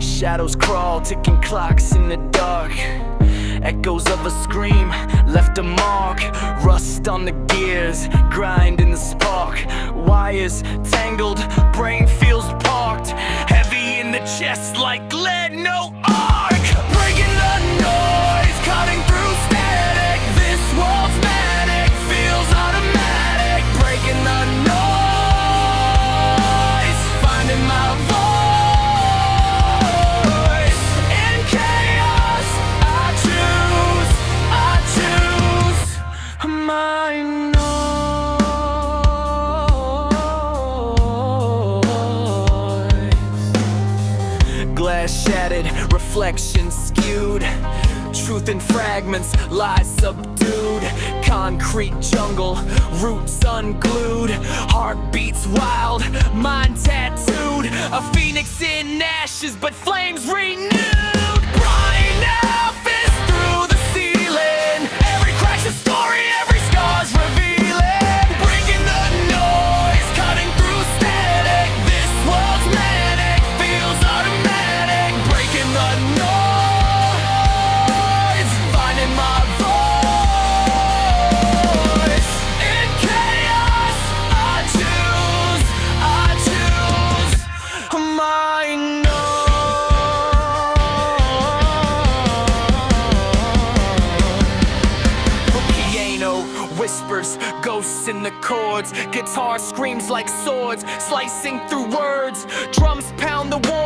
Shadows crawl, ticking clocks in the dark. Echoes of a scream left a mark. Rust on the gears, grind in the spark. Wires tangled, brain feels parked. Heavy in the chest like lead, no arc. Breaking the noise, cutting through static. This world's manic, feels automatic. Breaking the noise, finding my voice. In chaos, I choose my noise. Glass shattered, reflections skewed. Truth in fragments, lies subdued. Concrete jungle, roots unglued. Heartbeats wild, mind tattooed. A phoenix in ashes, but flames renewed. Prying now, fist through the ceiling. Every crack's a story, every scar's revealing. Breaking the noise, cutting through static. This world's manic, feels automatic. Breaking the noise, finding my voice. In chaos, I choose my piano whispers, ghosts in the chords. Guitar screams like swords, slicing through words. Drums pound the war.